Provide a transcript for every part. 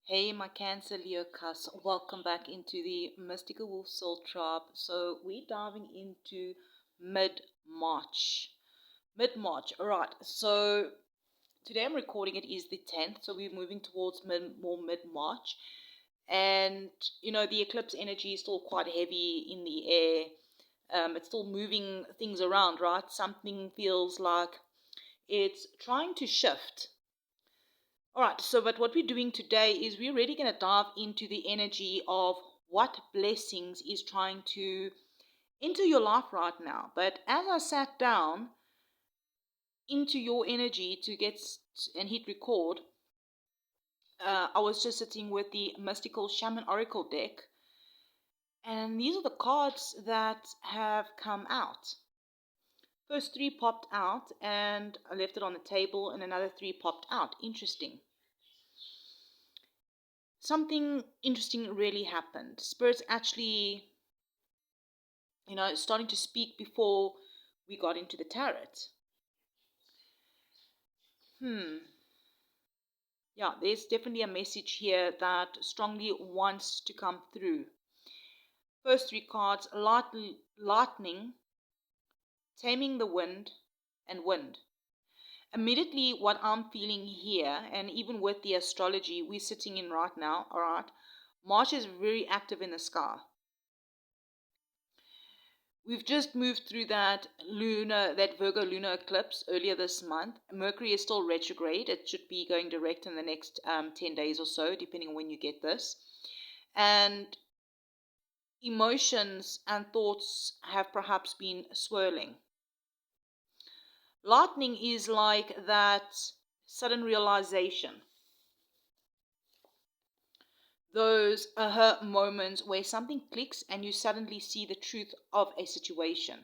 Hey, my Cancer Leo Cusp, welcome back into the Mystical Wolf Soul Tribe. So we're diving into mid-March. Mid-March, alright. So today I'm recording it is the 10th, so we're moving towards more mid-March. And, the eclipse energy is still quite heavy in the air. It's still moving things around, right? Something feels like it's trying to shift. All right, but what we're doing today is we're really going to dive into the energy of what blessings is trying to enter your life right now. But as I sat down into your energy to get and hit record, I was just sitting with the Mystical Shaman Oracle deck, and these are the cards that have come out. First three popped out, and I left it on the table, and another three popped out. Interesting. Something interesting really happened. Spirits actually, starting to speak before we got into the tarot. Yeah, there's definitely a message here that strongly wants to come through. First three cards, lightning, taming the wind, and wind. Immediately what I'm feeling here, and even with the astrology we're sitting in right now, all right, Mars is very active in the sky. We've just moved through that Virgo lunar eclipse earlier this month. Mercury is still retrograde. It should be going direct in the next 10 days or so, depending on when you get this. And emotions and thoughts have perhaps been swirling. Lightning is like that sudden realization. Those aha moments where something clicks and you suddenly see the truth of a situation.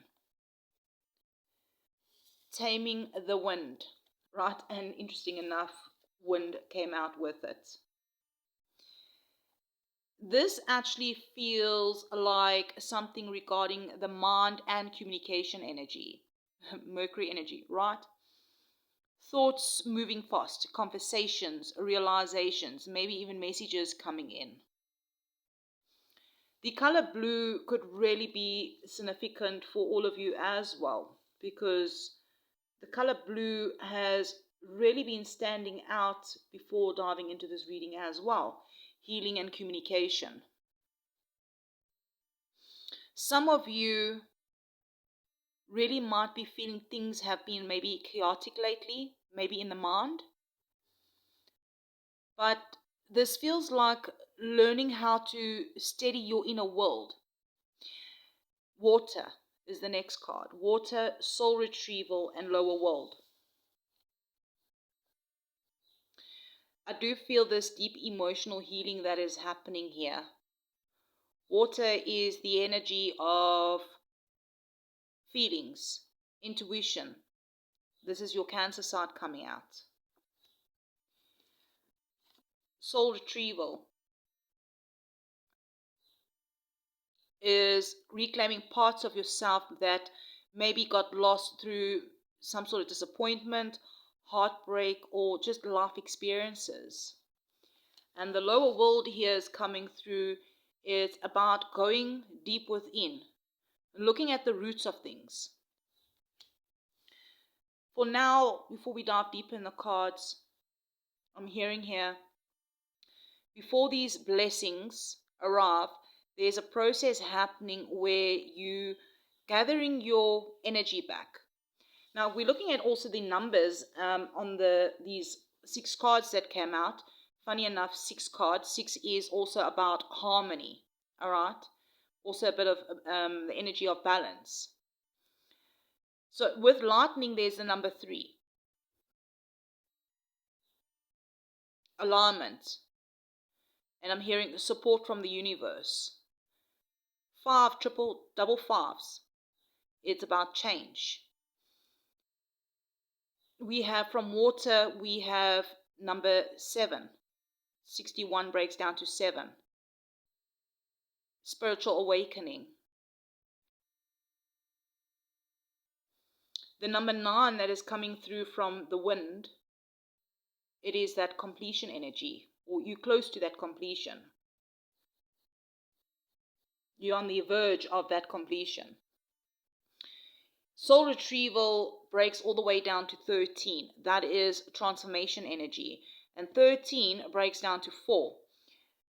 Taming the wind, right? And interesting enough, wind came out with it. This actually feels like something regarding the mind and communication energy, Mercury energy, right? Thoughts moving fast, conversations, realizations, maybe even messages coming in. The color blue could really be significant for all of you as well, because the color blue has really been standing out before diving into this reading as well. Healing and communication. Some of you really might be feeling things have been maybe chaotic lately, maybe in the mind. But this feels like learning how to steady your inner world. Water is the next card. Water, soul retrieval, and lower world. I do feel this deep emotional healing that is happening here. Water is the energy of feelings, intuition. This is your Cancer side coming out. Soul retrieval is reclaiming parts of yourself that maybe got lost through some sort of disappointment, heartbreak, or just life experiences. And the lower world here is coming through. It's about going deep within, looking at the roots of things. For now, before we dive deeper in the cards, I'm hearing here, before these blessings arrive, there's a process happening where you gathering your energy back. Now we're looking at also the numbers on these 6 cards that came out. Funny enough, 6 cards. 6 is also about harmony. All right, also a bit of the energy of balance. So with lightning, there's the number 3, alignment. And I'm hearing support from the universe. 5, triple, double 5s. It's about change. We have from water, we have number 7. 61 breaks down to 7. Spiritual awakening. The number 9 that is coming through from the wind, it is that completion energy, or you're close to that completion. You're on the verge of that completion. Soul retrieval breaks all the way down to 13. That is transformation energy. And 13 breaks down to 4.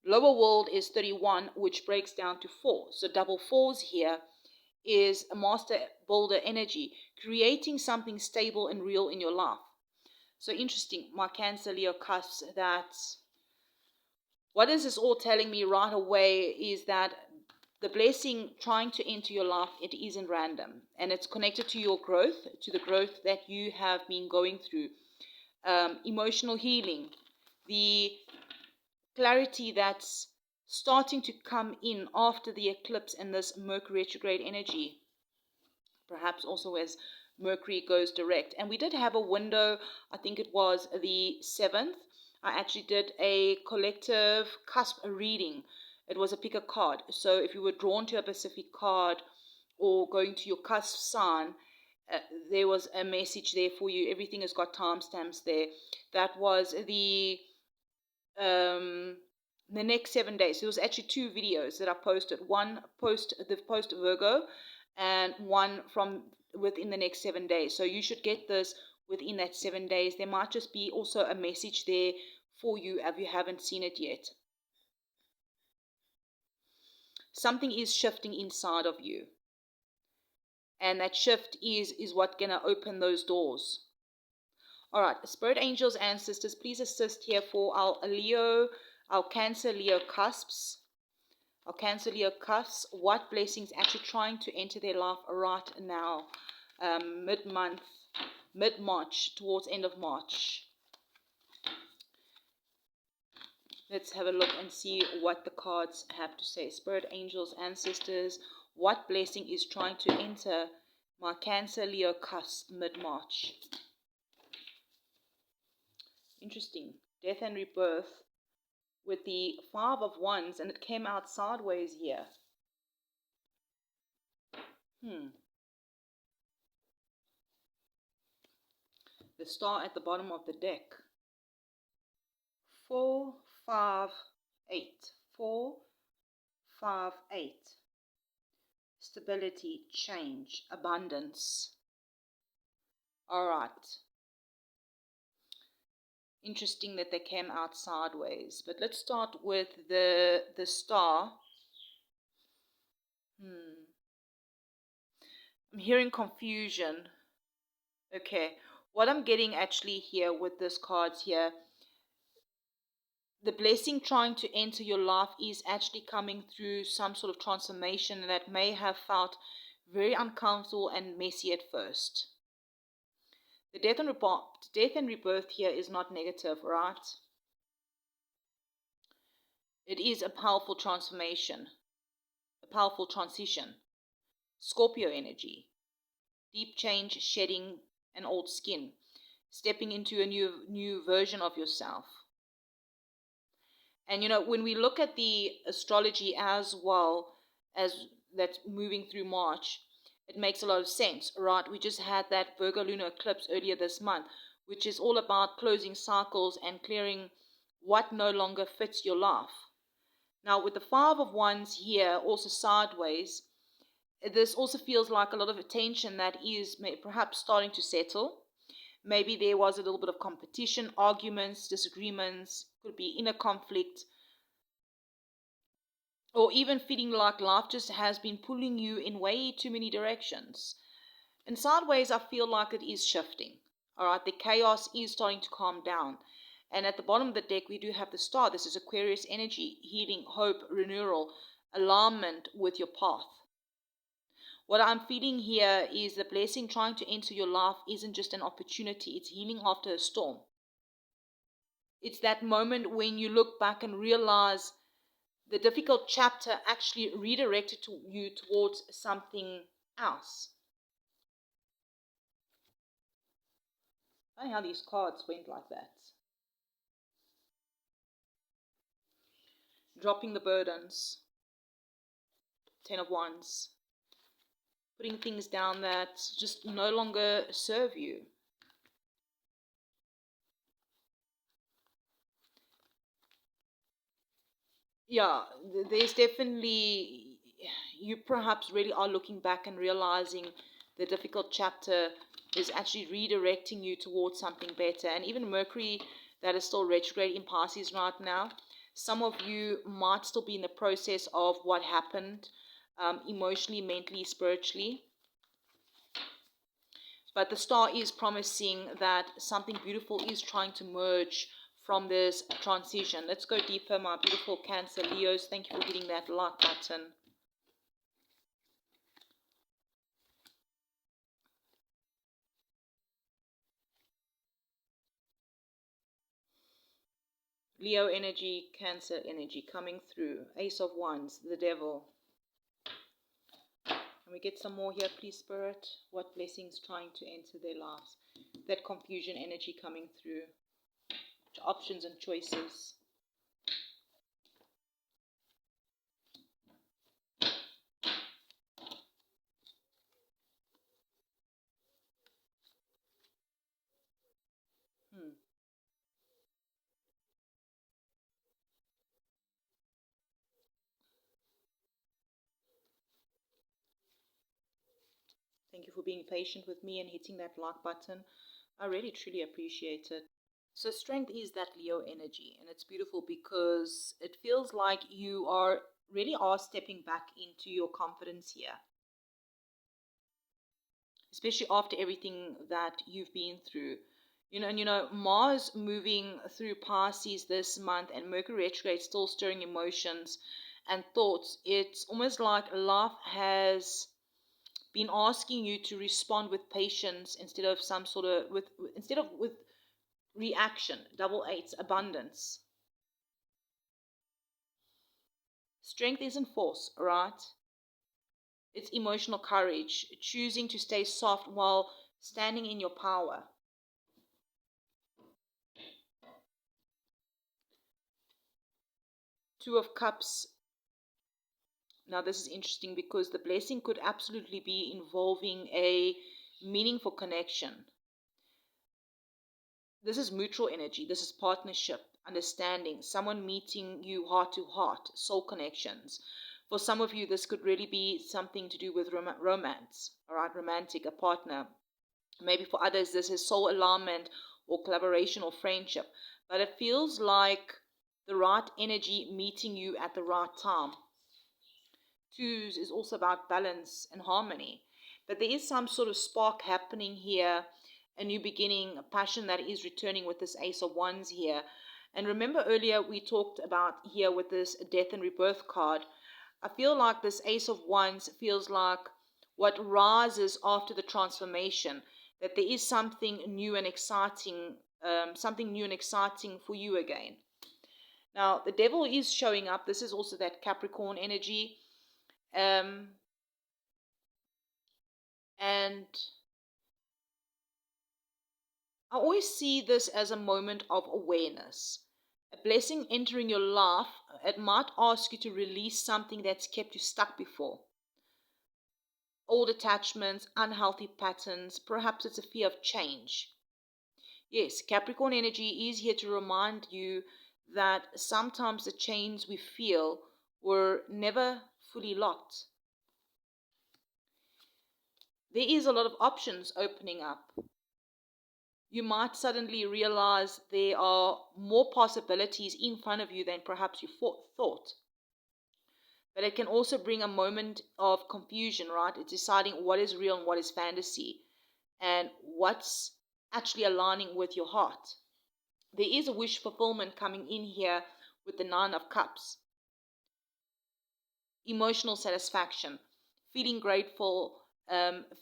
Lower world is 31, which breaks down to 4. So double fours here is a master builder energy, creating something stable and real in your life. So interesting, my Cancer Leo cusps, that what is this all telling me right away is that the blessing trying to enter your life, it isn't random. And it's connected to your growth, to the growth that you have been going through. Emotional healing, the clarity that's starting to come in after the eclipse and this Mercury retrograde energy. Perhaps also as Mercury goes direct. And we did have a window, I think it was the 7th. I actually did a collective cusp reading. It was a pick a card. So if you were drawn to a specific card or going to your cusp sign, there was a message there for you. Everything has got timestamps there. That was the next 7 days. There was actually 2 videos that I posted. One post Virgo, and one from within the next 7 days. So you should get this within that 7 days. There might just be also a message there for you if you haven't seen it yet. Something is shifting inside of you. And that shift is what's going to open those doors. All right, spirit angels, ancestors, please assist here for our Cancer Leo cusps. Our Cancer Leo cusps, what blessings actually trying to enter their life right now, mid-month, mid-March, towards end of March. Let's have a look and see what the cards have to say. Spirit angels, ancestors, what blessing is trying to enter my Cancer Leo cusp mid-March? Interesting. Death and rebirth with the 5 of Wands, and it came out sideways here. The star at the bottom of the deck. 4, 5, 8. 4, 5, 8. Stability, change, abundance. All right. Interesting that they came out sideways. But let's start with the star. I'm hearing confusion. Okay. What I'm getting actually here with this cards here, the blessing trying to enter your life is actually coming through some sort of transformation that may have felt very uncomfortable and messy at first. The death and rebirth here is not negative, right? It is a powerful transformation, a powerful transition. Scorpio energy, deep change, shedding an old skin, stepping into a new version of yourself. And when we look at the astrology as well as that's moving through March, it makes a lot of sense, right? We just had that Virgo lunar eclipse earlier this month, which is all about closing cycles and clearing what no longer fits your life. Now, with the 5 of Wands here, also sideways, this also feels like a lot of attention that is perhaps starting to settle. Maybe there was a little bit of competition, arguments, disagreements, could be inner conflict, or even feeling like life just has been pulling you in way too many directions. And sideways, I feel like it is shifting. All right, the chaos is starting to calm down. And at the bottom of the deck, we do have the star. This is Aquarius energy, healing, hope, renewal, alignment with your path. What I'm feeling here is the blessing trying to enter your life isn't just an opportunity. It's healing after a storm. It's that moment when you look back and realize the difficult chapter actually redirected you towards something else. Funny how these cards went like that. Dropping the burdens. 10 of Wands. Putting things down that just no longer serve you. Yeah, there's definitely, you perhaps really are looking back and realizing the difficult chapter is actually redirecting you towards something better. And even Mercury, that is still retrograde in Pisces right now, some of you might still be in the process of what happened, emotionally, mentally, spiritually. But the star is promising that something beautiful is trying to merge from this transition. Let's go deeper, my beautiful Cancer Leos. Thank you for hitting that like button. Leo energy, Cancer energy coming through. Ace of Wands, the Devil. Can we get some more here, please, Spirit? What blessings trying to enter their lives? That confusion energy coming through. Options and choices. Hmm. Thank you for being patient with me and hitting that like button. I really, truly appreciate it. So, strength is that Leo energy, and it's beautiful because it feels like you are really are stepping back into your confidence here, especially after everything that you've been through. And Mars moving through Pisces this month and Mercury retrograde still stirring emotions and thoughts. It's almost like life has been asking you to respond with patience instead of some sort of with reaction. Double eights, abundance. Strength isn't force, right? It's emotional courage, choosing to stay soft while standing in your power. Two of Cups. Now, this is interesting because the blessing could absolutely be involving a meaningful connection. This is mutual energy. This is partnership, understanding, someone meeting you heart to heart, soul connections. For some of you, this could really be something to do with romance, all right, romantic, a partner. Maybe for others, this is soul alignment or collaboration or friendship. But it feels like the right energy meeting you at the right time. Twos is also about balance and harmony. But there is some sort of spark happening here, a new beginning, a passion that is returning with this Ace of Wands here. And remember earlier we talked about here with this death and rebirth card. I feel like this Ace of Wands feels like what rises after the transformation, that there is something new and exciting for you again. Now, the devil is showing up. This is also that Capricorn energy. Um, and I always see this as a moment of awareness. A blessing entering your life, it might ask you to release something that's kept you stuck before. Old attachments, unhealthy patterns, perhaps it's a fear of change. Yes, Capricorn energy is here to remind you that sometimes the chains we feel were never fully locked. There is a lot of options opening up. You might suddenly realize there are more possibilities in front of you than perhaps you thought. But it can also bring a moment of confusion, right? It's deciding what is real and what is fantasy and what's actually aligning with your heart. There is a wish fulfillment coming in here with the Nine of Cups. Emotional satisfaction, feeling grateful,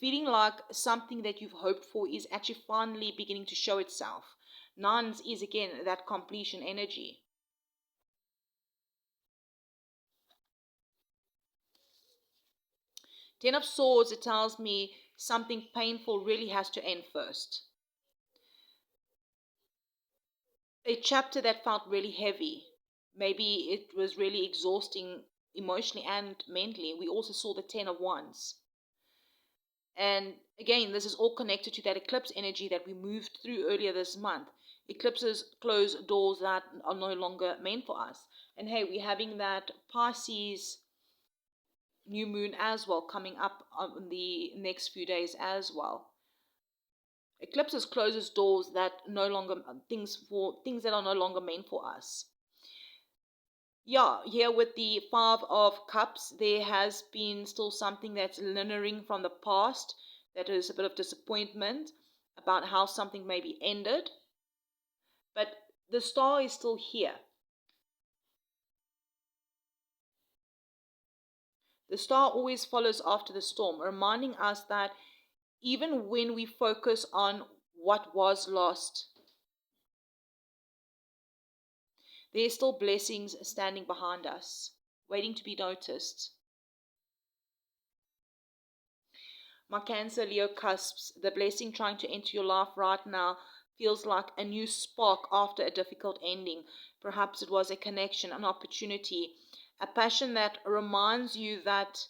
feeling like something that you've hoped for is actually finally beginning to show itself. Nines is again that completion energy. Ten of Swords, it tells me something painful really has to end first. A chapter that felt really heavy. Maybe it was really exhausting emotionally and mentally. We also saw the Ten of Wands. And again, this is all connected to that eclipse energy that we moved through earlier this month. Eclipses close doors that are no longer meant for us. And hey, we're having that Pisces new moon as well coming up on the next few days as well. Eclipses closes doors that no longer things that are no longer meant for us. Yeah, here with the Five of Cups, there has been still something that's lingering from the past. That is a bit of disappointment about how something maybe ended. But the star is still here. The star always follows after the storm, reminding us that even when we focus on what was lost, there are still blessings standing behind us, waiting to be noticed. My Cancer, Leo cusps, the blessing trying to enter your life right now feels like a new spark after a difficult ending. Perhaps it was a connection, an opportunity, a passion that reminds you that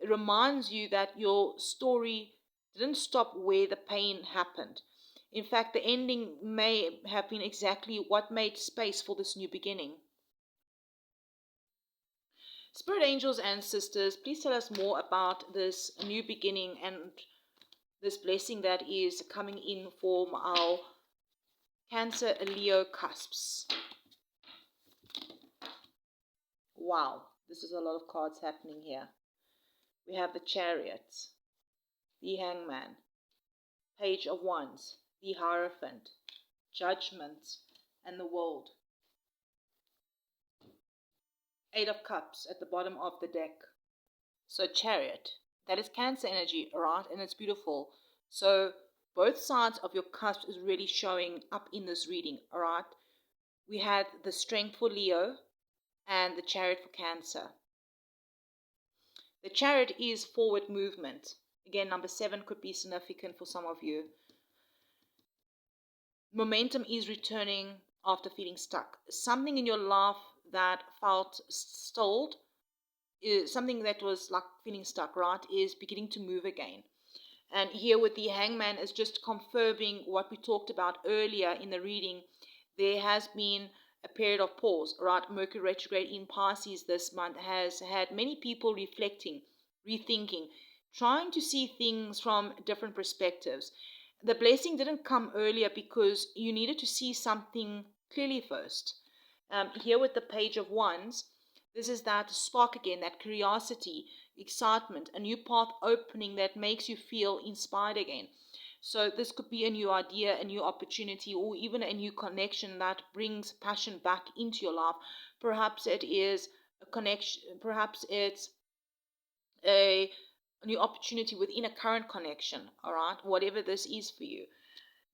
it reminds you that your story didn't stop where the pain happened. In fact, the ending may have been exactly what made space for this new beginning. Spirit angels and sisters, please tell us more about this new beginning and this blessing that is coming in for our Cancer Leo cusps. Wow, this is a lot of cards happening here. We have the Chariot, the Hangman, Page of Wands, the Hierophant, Judgment, and the World. Eight of Cups at the bottom of the deck. So Chariot, that is Cancer energy, right? And it's beautiful. So both sides of your cusp is really showing up in this reading, all right? We had the Strength for Leo and the Chariot for Cancer. The Chariot is forward movement. Again, number 7 could be significant for some of you. Momentum is returning after feeling stuck. Something in your life that felt stalled, is something that was like feeling stuck, right, is beginning to move again. And here with the Hangman is just confirming what we talked about earlier in the reading. There has been a period of pause, right? Mercury retrograde in Pisces this month has had many people reflecting, rethinking, trying to see things from different perspectives. The blessing didn't come earlier because you needed to see something clearly first. Here with the Page of Wands, this is that spark again, that curiosity, excitement, a new path opening that makes you feel inspired again. So this could be a new idea, a new opportunity, or even a new connection that brings passion back into your life. Perhaps it is a connection, perhaps it's a new opportunity within a current connection, all right, whatever this is for you.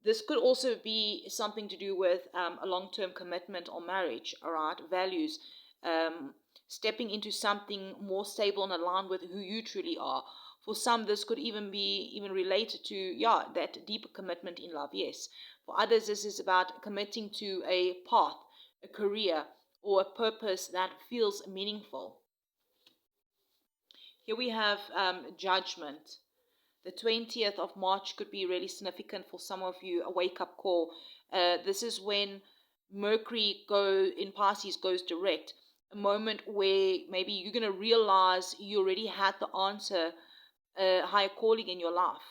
This could also be something to do with a long-term commitment or marriage, all right, values, stepping into something more stable and aligned with who you truly are. For some, this could even be even related to, yeah, that deeper commitment in love, yes. For others, this is about committing to a path, a career, or a purpose that feels meaningful. Here we have Judgment. The 20th of March could be really significant for some of you, a wake-up call. This is when Mercury in Pisces goes direct, a moment where maybe you're going to realize you already had the answer, a higher calling in your life.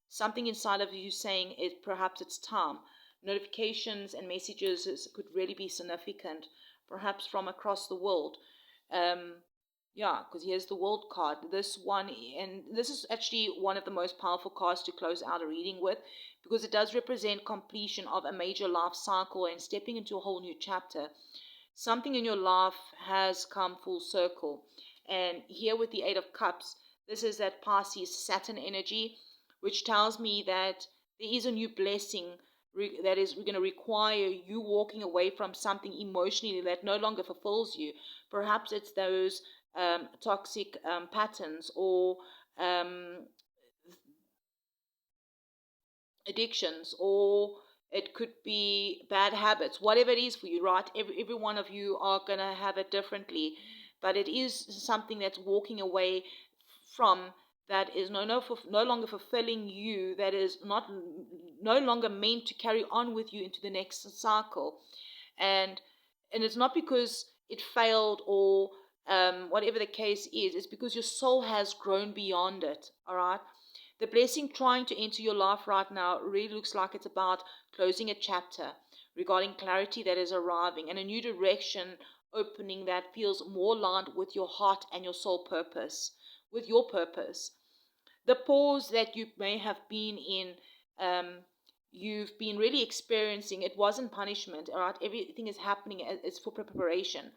Something inside of you saying perhaps it's time. Notifications and messages could really be significant, perhaps from across the world. Yeah, because here's the World card. This one, and this is actually one of the most powerful cards to close out a reading with, because it does represent completion of a major life cycle and stepping into a whole new chapter. Something in your life has come full circle. And here with the Eight of Cups, this is that Pisces Saturn energy, which tells me that there is a new blessing that is going to require you walking away from something emotionally that no longer fulfills you. Perhaps it's those toxic patterns or addictions, or it could be bad habits, whatever it is for you, right? Every one of you are going to have it differently, but it is something that's walking away from that is no longer fulfilling you, that is no longer meant to carry on with you into the next cycle. And it's not because it failed or whatever the case is, it's because your soul has grown beyond it. All right. The blessing trying to enter your life right now really looks like it's about closing a chapter regarding clarity that is arriving and a new direction opening that feels more aligned with your heart and your soul purpose, with your purpose. The pause that you may have been in, you've been really experiencing, it wasn't punishment, all right? Everything is happening, it's for preparation.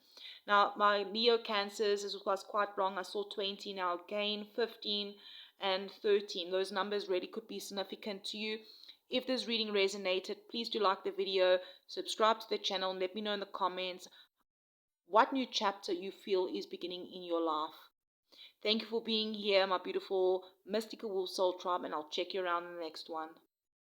Now, my Leo Cancers, this was quite wrong. I saw 20, now again 15 and 13. Those numbers really could be significant to you. If this reading resonated, please do like the video, subscribe to the channel, and let me know in the comments what new chapter you feel is beginning in your life. Thank you for being here, my beautiful mystical wolf soul tribe, and I'll check you around in the next one.